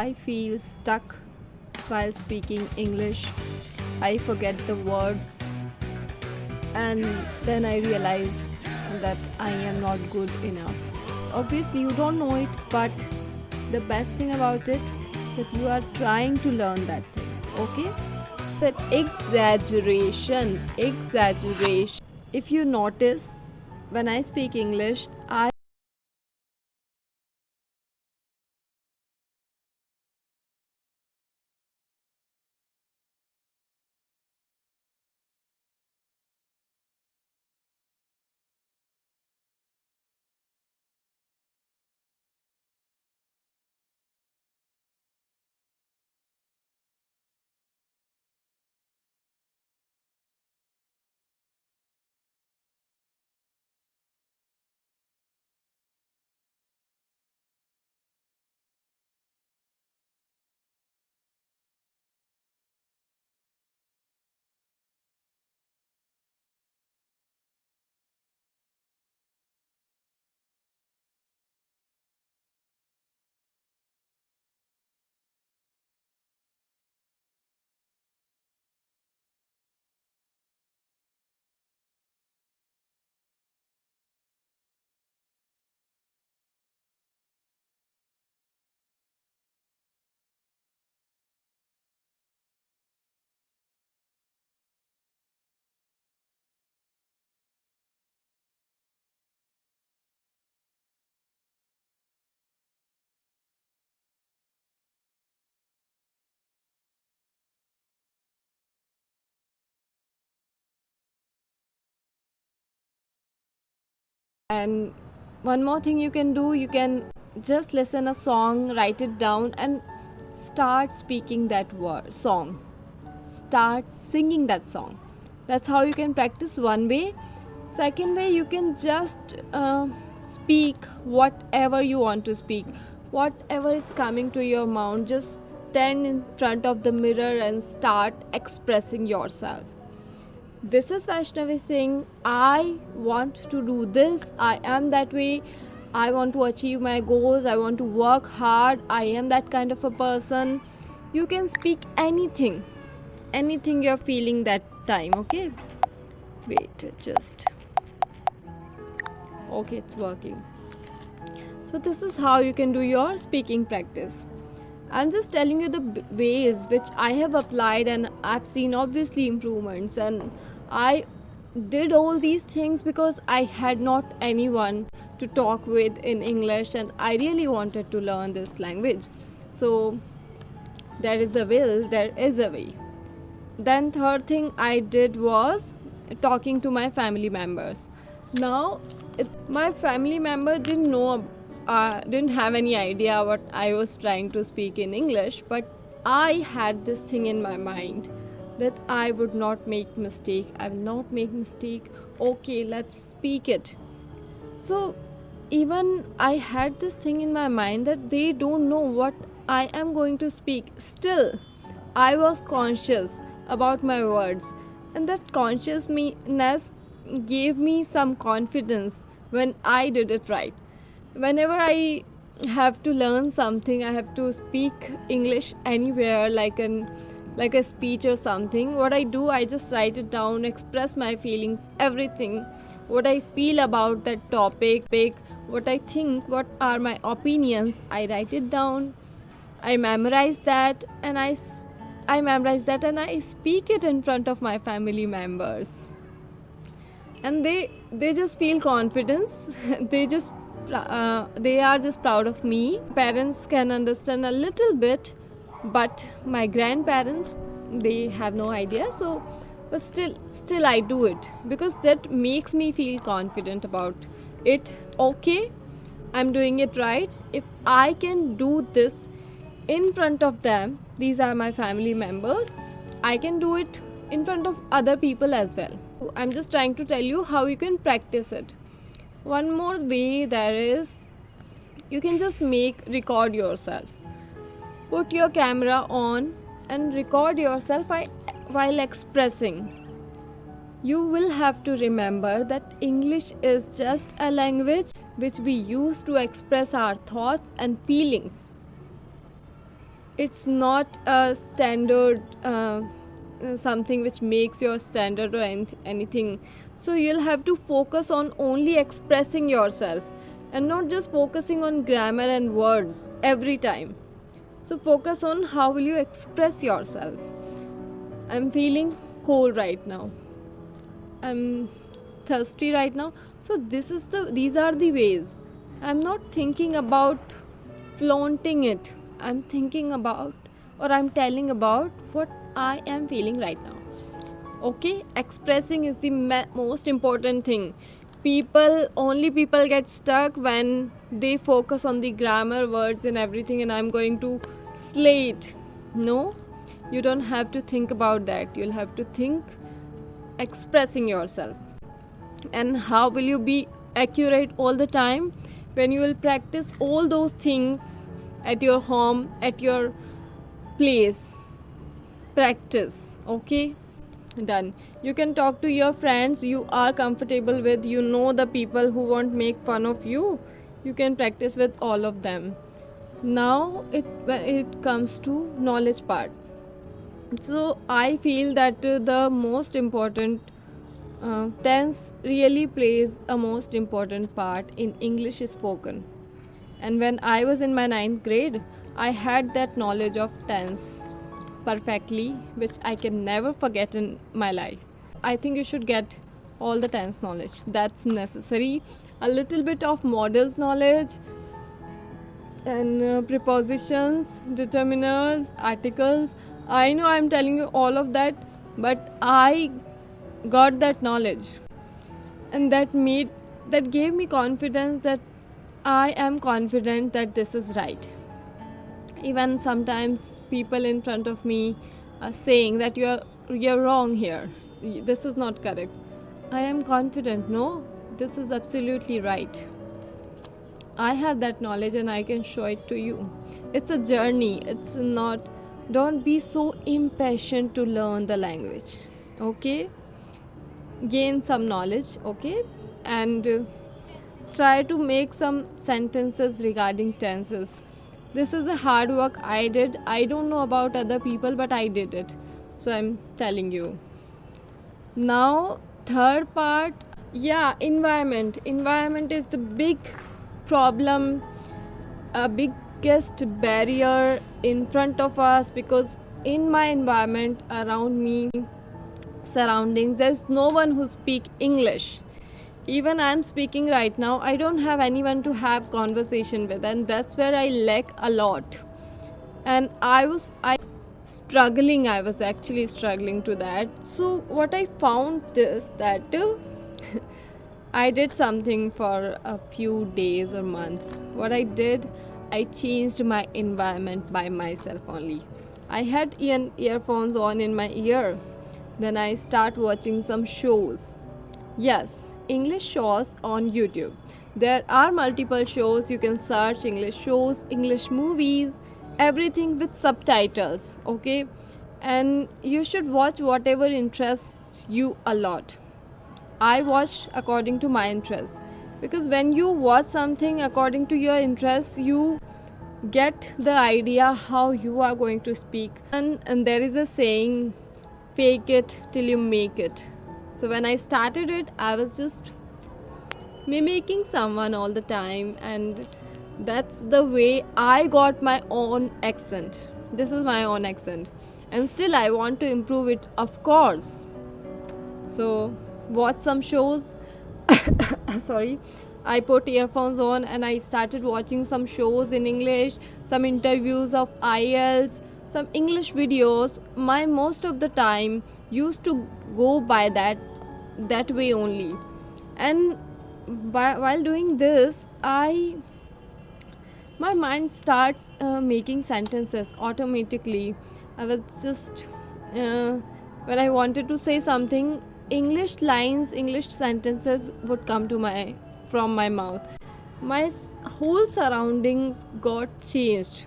I feel stuck while speaking English. I forget the words, and then I realize that I am not good enough. Obviously, you don't know it, but the best thing about it that you are trying to learn that thing. Okay? That exaggeration. If you notice, when I speak English, I and one more thing you can do, you can just listen a song, write it down, and start speaking that word song. Start singing that song. That's how you can practice one way. Second way, you can just speak whatever you want to speak, whatever is coming to your mouth. Just stand in front of the mirror and start expressing yourself. This is Vaishnavi Singh. I want to do this. I am that way. I want to achieve my goals. I want to work hard. I am that kind of a person. You can speak anything you're feeling that time. Okay, wait, just okay, it's working. So this is how you can do your speaking practice. I'm just telling you the ways which I have applied, and I've seen obviously improvements. And I did all these things because I had not anyone to talk with in English, and I really wanted to learn this language. So there is a will, there is a way. Then third thing I did was talking to my family members. Now my family member didn't have any idea what I was trying to speak in English, but I had this thing in my mind that I would not make mistake. I will not make mistake. Okay, let's speak it. So even I had this thing in my mind that they don't know what I am going to speak. Still, I was conscious about my words, and that consciousness gave me some confidence when I did it right. Whenever I have to learn something, I have to speak English anywhere, like a speech or something. What I do, I just write it down, express my feelings, everything, what I feel about that topic, what I think, what are my opinions. I write it down. I memorize that, and I speak it in front of my family members, and they just feel confidence. They are just proud of me. Parents can understand a little bit, but my grandparents, they have no idea. So but still I do it because that makes me feel confident about it. Okay, I'm doing it right. If I can do this in front of them, these are my family members, I can do it in front of other people as well. I'm just trying to tell you how you can practice it. One more way there is, you can just record yourself. Put your camera on and record yourself while expressing. You will have to remember that English is just a language which we use to express our thoughts and feelings. it's not a standard something which makes your standard or anything. So you'll have to focus on only expressing yourself and not just focusing on grammar and words every time. So focus on how will you express yourself. I'm feeling cold right now, I'm thirsty right now. So these are the ways. I'm not thinking about flaunting it. I'm thinking about, or I'm telling about what I am feeling right now. Okay, expressing is the most important thing. People get stuck when they focus on the grammar, words and everything, and I'm going to slay it. No, you don't have to think about that. You'll have to think expressing yourself. And how will you be accurate all the time? When you will practice all those things at your home, at your place. Practice. Okay, done. You can talk to your friends you are comfortable with. You know the people who won't make fun of you. You can practice with all of them. Now when it comes to knowledge part, so I feel that the most important tense really plays a most important part in English spoken. And when I was in my ninth grade, I had that knowledge of tense perfectly, which I can never forget in my life. I think you should get all the tense knowledge. That's necessary. A little bit of models knowledge and prepositions, determiners, articles. I know I'm telling you all of that, but I got that knowledge, and that gave me confidence that I am confident that this is right. Even sometimes people in front of me are saying that you're wrong here. This is not correct. I am confident. No, this is absolutely right. I have that knowledge and I can show it to you. It's a journey. It's not. Don't be so impatient to learn the language. Okay? Gain some knowledge. Okay? And try to make some sentences regarding tenses. This is a hard work I did. I don't know about other people, but I did it. So I'm telling you. Now, third part, environment. Environment is the big problem, a biggest barrier in front of us, because in my environment, around me, surroundings, there's no one who speak English. Even I'm speaking right now, I don't have anyone to have conversation with, and that's where I lack a lot. And I was actually struggling to that. So what I found is that I did something for a few days or months. What I did, I changed my environment by myself only. I had earphones on in my ear. Then I start watching some shows. Yes, English shows on YouTube. There are multiple shows. You can search English shows, English movies, everything with subtitles. Okay, and you should watch whatever interests you a lot. I watch according to my interests, because when you watch something according to your interests, you get the idea how you are going to speak. And there is a saying, fake it till you make it. So when I started it, I was just mimicking someone all the time, and that's the way I got my own accent. This is my own accent, and still I want to improve it, of course. So watch some shows. Sorry, I put earphones on and I started watching some shows in English, some interviews of IELTS, some English videos. My most of the time used to go by that way only. And while doing this, my mind starts making sentences automatically. I was just when I wanted to say something, English lines, English sentences would come to from my mouth. My whole surroundings got changed.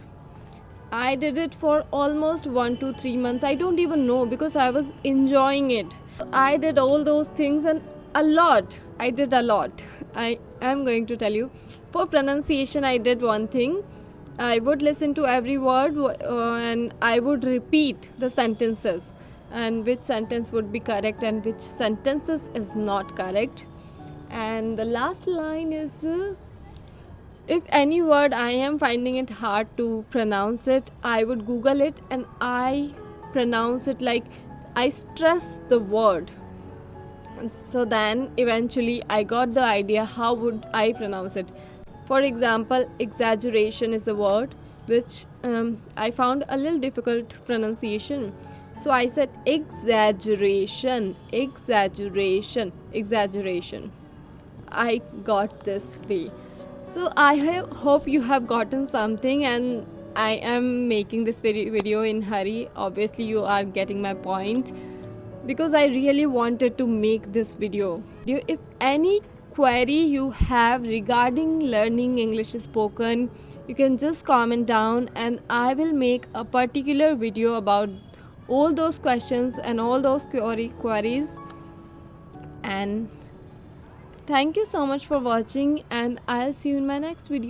I did it for almost 1 to 3 months. I don't even know, because I was enjoying it. I did all those things, and a lot. I did a lot. I am going to tell you. For pronunciation, I did one thing. I would listen to every word and I would repeat the sentences and which sentence would be correct and which sentences is not correct. And the last line is if any word I am finding it hard to pronounce it, I would Google it and I pronounce it like I stress the word. And so then eventually I got the idea how would I pronounce it. For example, exaggeration is a word which I found a little difficult pronunciation. So I said exaggeration, exaggeration, exaggeration. I got this way. So I hope you have gotten something, and I am making this video in hurry. Obviously you are getting my point because I really wanted to make this video. If any query you have regarding learning English spoken, you can just comment down and I will make a particular video about all those questions and all those queries. And thank you so much for watching, and I'll see you in my next video.